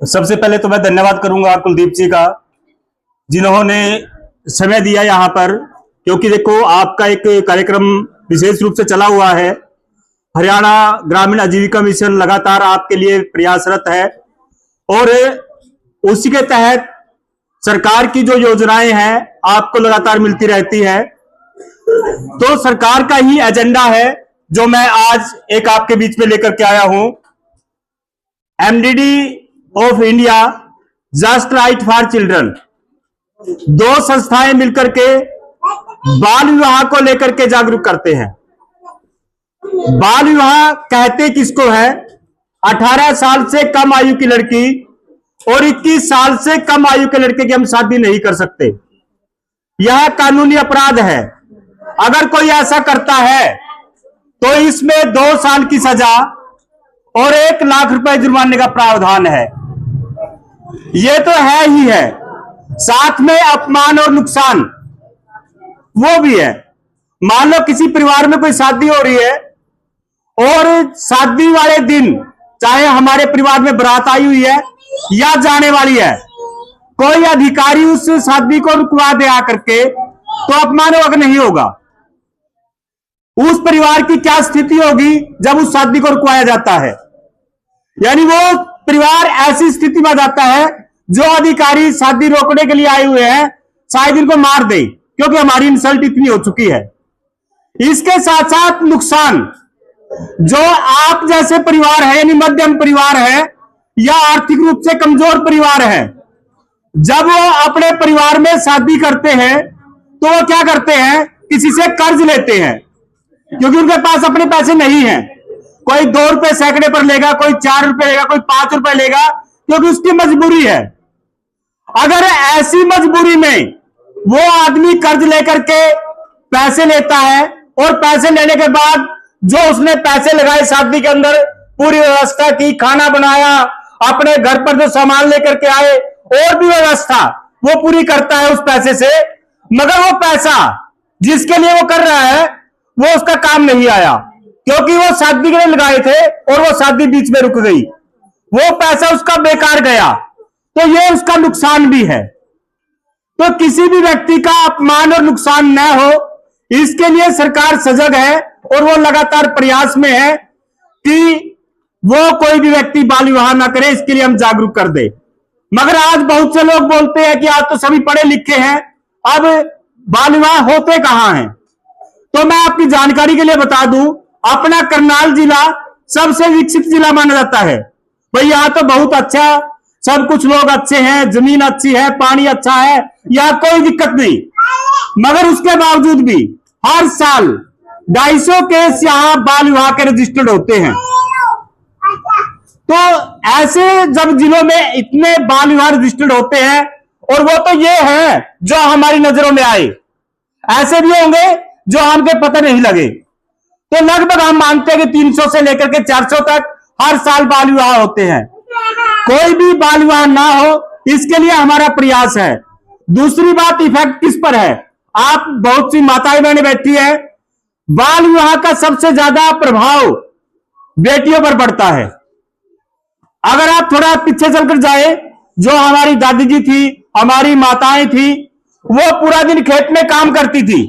सबसे पहले तो मैं धन्यवाद करूंगा कुलदीप जी का, जिन्होंने समय दिया यहाँ पर। क्योंकि देखो, आपका एक कार्यक्रम विशेष रूप से चला हुआ है। हरियाणा ग्रामीण आजीविका मिशन लगातार आपके लिए प्रयासरत है और उसी के तहत सरकार की जो योजनाएं हैं आपको लगातार मिलती रहती है। तो सरकार का ही एजेंडा है जो मैं आज एक आपके बीच में लेकर के आया हूं। MDD of India, just right for children, दो संस्थाएं मिलकर के बाल विवाह को लेकर के जागरूक करते हैं। बाल विवाह कहते किसको है? 18 साल से कम आयु की लड़की और 21 साल से कम आयु के लड़के की हम शादी नहीं कर सकते। यह कानूनी अपराध है। अगर कोई ऐसा करता है तो इसमें 2 साल की सजा और 1 लाख रुपए जुर्माने का प्रावधान है। यह तो है ही है, साथ में अपमान और नुकसान वो भी है। मान लो किसी परिवार में कोई शादी हो रही है और शादी वाले दिन, चाहे हमारे परिवार में बारात आई हुई है या जाने वाली है, कोई अधिकारी उस शादी को रुकवा दे आकर के, तो अपमान होगा नहीं होगा? उस परिवार की क्या स्थिति होगी जब उस शादी को रुकवाया जाता है? यानी वो परिवार ऐसी स्थिति में जाता है, जो अधिकारी शादी रोकने के लिए आए हुए हैं शायद इनको मार दे, क्योंकि हमारी इंसल्ट इतनी हो चुकी है। इसके साथ साथ नुकसान, जो आप जैसे परिवार है, यानी मध्यम परिवार है या आर्थिक रूप से कमजोर परिवार है, जब वो अपने परिवार में शादी करते हैं तो वो क्या करते हैं? किसी से कर्ज लेते हैं, क्योंकि उनके पास अपने पैसे नहीं हैं। कोई 2 रुपए सैकड़े पर लेगा, कोई 4 रुपए लेगा, कोई 5 रुपए लेगा, क्योंकि उसकी मजबूरी है। अगर ऐसी मजबूरी में वो आदमी कर्ज लेकर के पैसे लेता है और पैसे लेने के बाद जो उसने पैसे लगाए शादी के अंदर, पूरी व्यवस्था की, खाना बनाया, अपने घर पर जो सामान लेकर के आए और भी व्यवस्था वो पूरी करता है उस पैसे से, मगर वो पैसा जिसके लिए वो कर रहा है वो उसका काम नहीं आया, क्योंकि वो शादी के लिए लगाए थे और वो शादी बीच में रुक गई, वो पैसा उसका बेकार गया, तो ये उसका नुकसान भी है। तो किसी भी व्यक्ति का अपमान और नुकसान न हो, इसके लिए सरकार सजग है और वो लगातार प्रयास में है कि वो कोई भी व्यक्ति बाल विवाह ना करे। इसके लिए हम जागरूक कर दे। मगर आज बहुत से लोग बोलते हैं कि आज तो सभी पढ़े लिखे हैं, अब बाल विवाह होते कहां हैं? तो मैं आपकी जानकारी के लिए बता दूं, अपना करनाल जिला सबसे विकसित जिला माना जाता है। भाई यहां तो बहुत अच्छा, सब कुछ लोग अच्छे हैं, जमीन अच्छी है, पानी अच्छा है, यहां कोई दिक्कत नहीं। मगर उसके बावजूद भी हर साल 250 केस यहां बाल विवाह के रजिस्टर्ड होते हैं। तो ऐसे जब जिलों में इतने बाल विवाह रजिस्टर्ड होते हैं, और वो तो ये है जो हमारी नजरों में आए, ऐसे भी होंगे जो हमके पता नहीं लगे, तो लगभग हम मानते हैं कि 300 से लेकर के 400 तक हर साल बाल विवाह होते हैं। कोई भी बाल विवाह ना हो, इसके लिए हमारा प्रयास है। दूसरी बात, इफेक्ट किस पर है? आप बहुत सी माताएं बहनें बैठी है, बाल विवाह का सबसे ज्यादा प्रभाव बेटियों पर पड़ता है। अगर आप थोड़ा पीछे चलकर जाए, जो हमारी दादी जी थी, हमारी माताएं थी, वो पूरा दिन खेत में काम करती थी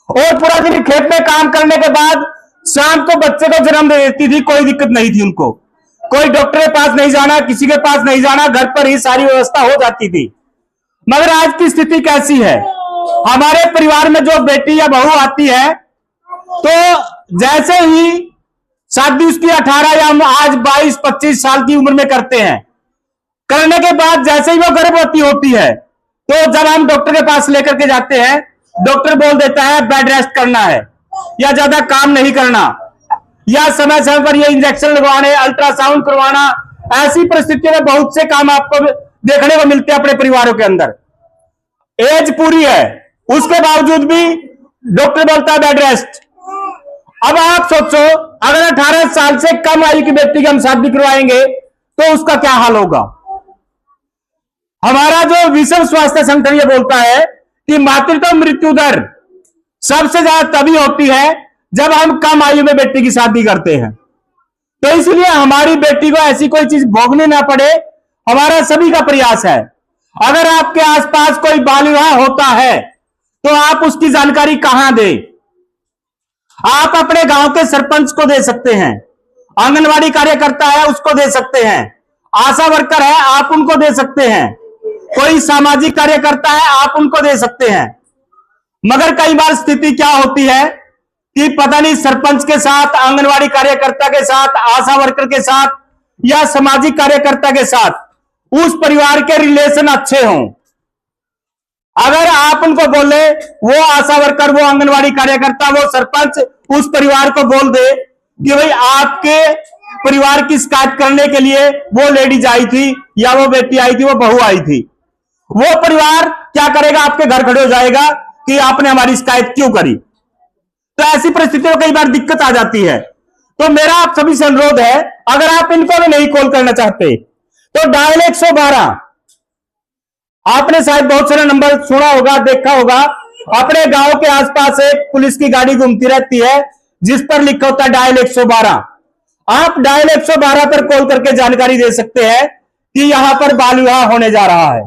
और पूरा दिन खेत में काम करने के बाद शाम को बच्चे को जन्म दे देती थी, कोई दिक्कत नहीं थी उनको। कोई डॉक्टर के पास नहीं जाना, किसी के पास नहीं जाना, घर पर ही सारी व्यवस्था हो जाती थी। मगर आज की स्थिति कैसी है? हमारे परिवार में जो बेटी या बहू आती है, तो जैसे ही शादी उसकी 18 या आज 22-25 साल की उम्र में करते हैं, करने के बाद जैसे ही वो गर्भवती होती है, तो जब हम डॉक्टर के पास लेकर के जाते हैं, डॉक्टर बोल देता है बेड रेस्ट करना है या ज्यादा काम नहीं करना, या समय समय पर ये इंजेक्शन लगवाने, अल्ट्रासाउंड करवाना। ऐसी परिस्थितियों में बहुत से काम आपको देखने को मिलते हैं अपने परिवारों के अंदर। एज पूरी है, उसके बावजूद भी डॉक्टर बोलता है बेड रेस्ट। अब आप सोचो, अगर 18 साल से कम आयु की व्यक्ति की हम शादी करवाएंगे तो उसका क्या हाल होगा? हमारा जो विश्व स्वास्थ्य संगठन ये बोलता है कि मातृत्व मृत्यु दर सबसे ज्यादा तभी होती है जब हम कम आयु में बेटी की शादी करते हैं। तो इसलिए हमारी बेटी को ऐसी कोई चीज भोगनी ना पड़े, हमारा सभी का प्रयास है। अगर आपके आसपास कोई बाल विवाह होता है तो आप उसकी जानकारी कहां दें? आप अपने गांव के सरपंच को दे सकते हैं, आंगनवाड़ी कार्यकर्ता है उसको दे सकते हैं, आशा वर्कर है आप उनको दे सकते हैं, कोई सामाजिक कार्यकर्ता है आप उनको दे सकते हैं। मगर कई बार स्थिति क्या होती है कि पता नहीं सरपंच के साथ, आंगनवाड़ी कार्यकर्ता के साथ, आशा वर्कर के साथ या सामाजिक कार्यकर्ता के साथ उस परिवार के रिलेशन अच्छे हों। अगर आप उनको बोले, वो आशा वर्कर, वो आंगनवाड़ी कार्यकर्ता, वो सरपंच उस परिवार को बोल दे कि भाई आपके परिवार की शिकायत करने के लिए वो लेडीज आई थी या वो बेटी आई थी, वो बहू आई थी, वो परिवार क्या करेगा? आपके घर खड़े हो जाएगा कि आपने हमारी शिकायत क्यों करी। तो ऐसी परिस्थिति में कई बार दिक्कत आ जाती है। तो मेरा आप सभी से अनुरोध है, अगर आप इनको भी नहीं कॉल करना चाहते तो डायल 112, आपने शायद बहुत सारे नंबर सुना होगा, देखा होगा। अपने गांव के आसपास एक पुलिस की गाड़ी घूमती रहती है जिस पर लिखा होता है डायल 112। आप डायल 112 पर कॉल करके जानकारी दे सकते हैं कि यहां पर बाल विवाह होने जा रहा है।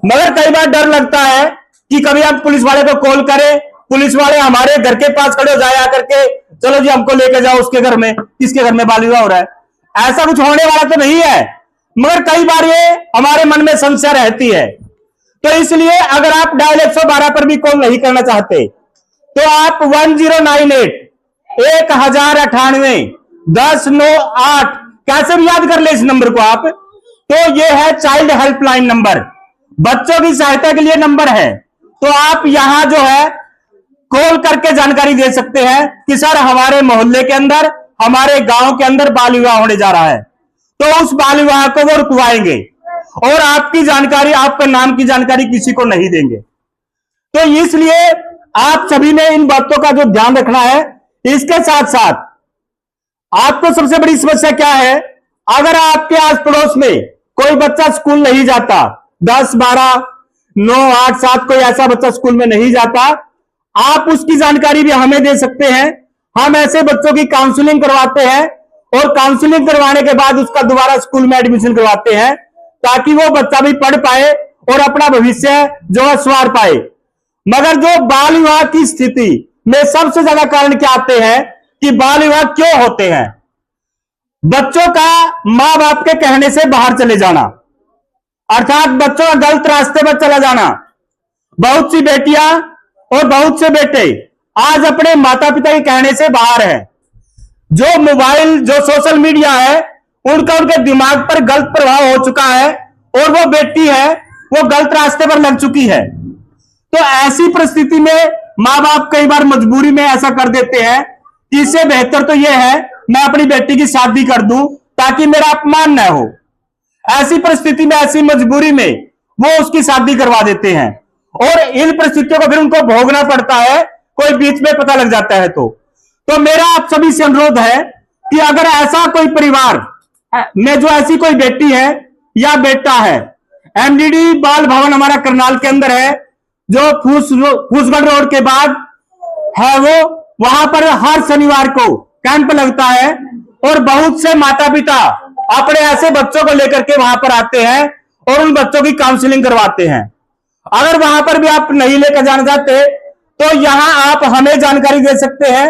मगर कई बार डर लगता है कि कभी आप पुलिस वाले को कॉल करें, पुलिस वाले हमारे घर के पास खड़े हो जाए आकर के, चलो जी हमको लेकर जाओ उसके घर में, किसके घर में बाल विवाह हो रहा है। ऐसा कुछ होने वाला तो नहीं है, मगर कई बार ये हमारे मन में संशय रहती है। तो इसलिए अगर आप डायल 112 पर भी कॉल नहीं करना चाहते तो आप 1098 1098 1098 कैसे भी याद कर ले इस नंबर को आप। तो ये है चाइल्ड हेल्पलाइन नंबर, बच्चों की सहायता के लिए नंबर है। तो आप यहां जो है कॉल करके जानकारी दे सकते हैं कि सर हमारे मोहल्ले के अंदर, हमारे गांव के अंदर बाल विवाह होने जा रहा है। तो उस बाल विवाह को वो रुकवाएंगे और आपकी जानकारी, आपके नाम की जानकारी किसी को नहीं देंगे। तो इसलिए आप सभी ने इन बातों का जो ध्यान रखना है। इसके साथ साथ आपको सबसे बड़ी समस्या क्या है? अगर आपके आस पड़ोस में कोई बच्चा स्कूल नहीं जाता, 10, 12, 9, 8, 7 कोई ऐसा बच्चा स्कूल में नहीं जाता, आप उसकी जानकारी भी हमें दे सकते हैं। हम ऐसे बच्चों की काउंसलिंग करवाते हैं और काउंसलिंग करवाने के बाद उसका दोबारा स्कूल में एडमिशन करवाते हैं ताकि वो बच्चा भी पढ़ पाए और अपना भविष्य जो है संवार पाए। मगर जो बाल विवाह की स्थिति में सबसे ज्यादा कारण क्या आते हैं कि बाल विवाह क्यों होते हैं? बच्चों का मां बाप के कहने से बाहर चले जाना, अर्थात बच्चों का गलत रास्ते पर चला जाना। बहुत सी बेटियां और बहुत से बेटे आज अपने माता पिता के कहने से बाहर है। जो मोबाइल, जो सोशल मीडिया है, उनका उनके दिमाग पर गलत प्रभाव हो चुका है और वो बेटी है वो गलत रास्ते पर लग चुकी है। तो ऐसी परिस्थिति में मां बाप कई बार मजबूरी में ऐसा कर देते हैं कि इससे बेहतर तो यह है मैं अपनी बेटी की शादी कर दूं ताकि मेरा अपमान न हो। ऐसी परिस्थिति में, ऐसी मजबूरी में वो उसकी शादी करवा देते हैं और इन परिस्थितियों को फिर उनको भोगना पड़ता है, कोई बीच में पता लग जाता है। तो मेरा आप सभी से अनुरोध है कि अगर ऐसा कोई परिवार में जो ऐसी कोई बेटी है या बेटा है, एमडीडी बाल भवन हमारा करनाल के अंदर है, जो फूसगढ़ रोड के बाद है, वो वहां पर हर शनिवार को कैंप लगता है और बहुत से माता पिता अपने ऐसे बच्चों को लेकर के वहां पर आते हैं और उन बच्चों की काउंसलिंग करवाते हैं। अगर वहां पर भी आप नहीं लेकर जाना चाहते तो यहां आप हमें जानकारी दे सकते हैं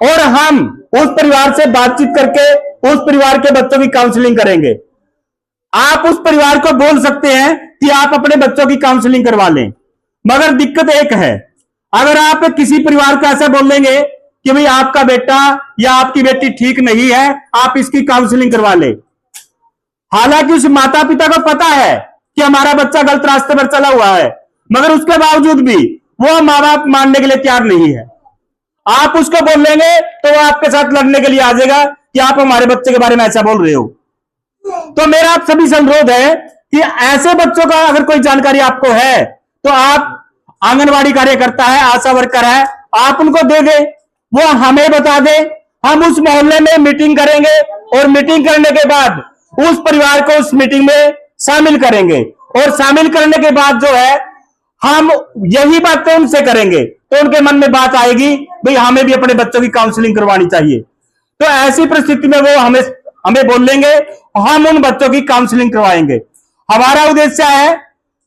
और हम उस परिवार से बातचीत करके उस परिवार के बच्चों की काउंसलिंग करेंगे। आप उस परिवार को बोल सकते हैं कि आप अपने बच्चों की काउंसलिंग करवा लें। मगर दिक्कत एक है, अगर आप किसी परिवार को ऐसा बोल देंगे कि भाई आपका बेटा या आपकी बेटी ठीक नहीं है, आप इसकी काउंसलिंग करवा ले, हालांकि उस माता पिता को पता है कि हमारा बच्चा गलत रास्ते पर चला हुआ है, मगर उसके बावजूद भी वो माँ बाप मानने के लिए तैयार नहीं है। आप उसको बोल लेंगे तो वो आपके साथ लड़ने के लिए आ जाएगा कि आप हमारे बच्चे के बारे में ऐसा बोल रहे हो। तो मेरा आप सभी से अनुरोध है कि ऐसे बच्चों का अगर कोई जानकारी आपको है तो आप, आंगनवाड़ी कार्यकर्ता है, आशा वर्कर है, आप उनको दे दे, वो हमें बता दे। हम उस मोहल्ले में मीटिंग करेंगे और मीटिंग करने के बाद उस परिवार को उस मीटिंग में शामिल करेंगे और शामिल करने के बाद जो है हम यही बातें उनसे करेंगे तो उनके मन में बात आएगी भाई हमें भी अपने बच्चों की काउंसलिंग करवानी चाहिए। तो ऐसी परिस्थिति में वो हमें हमें बोल लेंगे, हम उन बच्चों की काउंसलिंग करवाएंगे। हमारा उद्देश्य है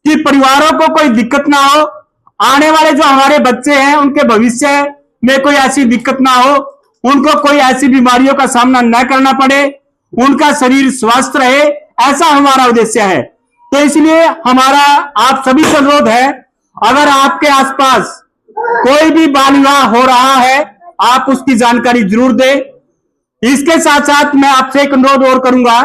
कि परिवारों को कोई दिक्कत ना हो, आने वाले जो हमारे बच्चे हैं उनके भविष्य में कोई ऐसी दिक्कत ना हो, उनको कोई ऐसी बीमारियों का सामना न करना पड़े, उनका शरीर स्वस्थ रहे, ऐसा हमारा उद्देश्य है। तो इसलिए हमारा आप सभी से अनुरोध है, अगर आपके आसपास कोई भी बाल विवाह हो रहा है, आप उसकी जानकारी जरूर दें। इसके साथ साथ मैं आपसे एक अनुरोध और करूंगा,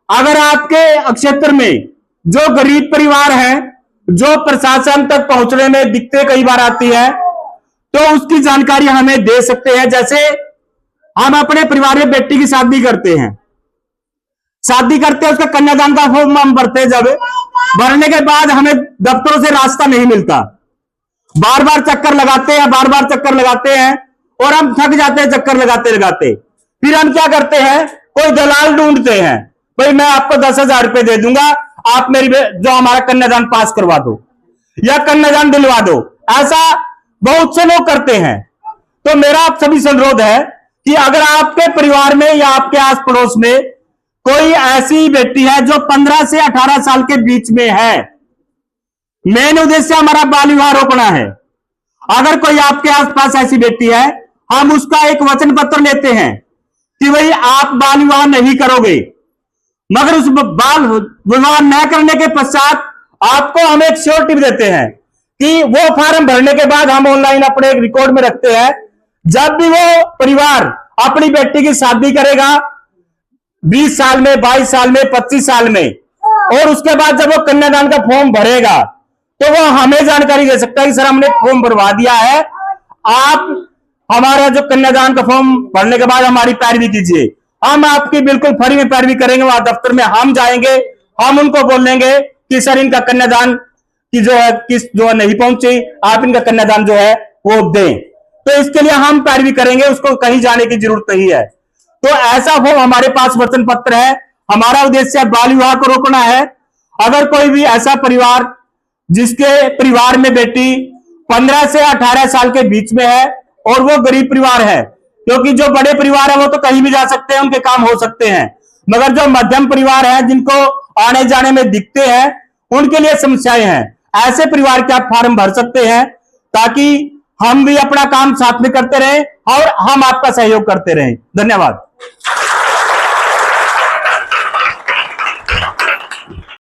अगर आपके क्षेत्र में जो गरीब परिवार हैं, जो प्रशासन तक पहुंचने में दिक्कतें कई बार आती है, तो उसकी जानकारी हमें दे सकते हैं। जैसे हम अपने परिवार में बेटी की शादी करते हैं, उसका कन्यादान का फॉर्म हम भरते हैं। जब भरने के बाद हमें दफ्तरों से रास्ता नहीं मिलता, बार बार चक्कर लगाते हैं और हम थक जाते हैं चक्कर लगाते। फिर हम क्या करते हैं, कोई दलाल ढूंढते हैं, भाई मैं आपको 10,000 रुपए दे दूंगा, आप मेरी जो हमारा कन्यादान पास करवा दो या कन्यादान दिलवा दो। ऐसा बहुत से लोग करते हैं। तो मेरा आप सभी से अनुरोध है कि अगर आपके परिवार में या आपके आस पड़ोस में कोई ऐसी बेटी है जो 15 से 18 साल के बीच में है, मेन उद्देश्य हमारा बाल विवाह रोकना है। अगर कोई आपके आसपास ऐसी बेटी है, हम उसका एक वचन पत्र लेते हैं कि भाई आप बाल विवाह नहीं करोगे, मगर उस बाल विवाह न करने के पश्चात आपको हम एक श्योरिटी देते हैं कि वो फॉर्म भरने के बाद हम ऑनलाइन अपने एक रिकॉर्ड में रखते हैं। जब भी वो परिवार अपनी बेटी की शादी करेगा 20 साल में, 22 साल में, 25 साल में, और उसके बाद जब वो कन्यादान का फॉर्म भरेगा तो वो हमें जानकारी दे सकता है कि सर हमने फॉर्म भरवा दिया है, आप हमारा जो कन्यादान का फॉर्म भरने के बाद हमारी पैरवी कीजिए। हम आपकी बिल्कुल फ्री में पैरवी करेंगे। वहां दफ्तर में हम जाएंगे, हम उनको बोलेंगे कि सर इनका कन्यादान की जो है किस्त जो है नहीं पहुंची, आप इनका कन्यादान जो है वो दें। तो इसके लिए हम पैरवी करेंगे, उसको कहीं जाने की जरूरत नहीं है। तो ऐसा फॉर्म हमारे पास वचन पत्र है। हमारा उद्देश्य बाल विवाह को रोकना है। अगर कोई भी ऐसा परिवार जिसके परिवार में बेटी 15 से 18 साल के बीच में है और वो गरीब परिवार है, क्योंकि जो बड़े परिवार है वो तो कहीं भी जा सकते हैं, उनके काम हो सकते हैं, मगर जो मध्यम परिवार है जिनको आने जाने में दिक्कतें हैं, उनके लिए समस्याएं हैं, ऐसे परिवार के आप फॉर्म भर सकते हैं, ताकि हम भी अपना काम साथ में करते रहें और हम आपका सहयोग करते रहें। धन्यवाद।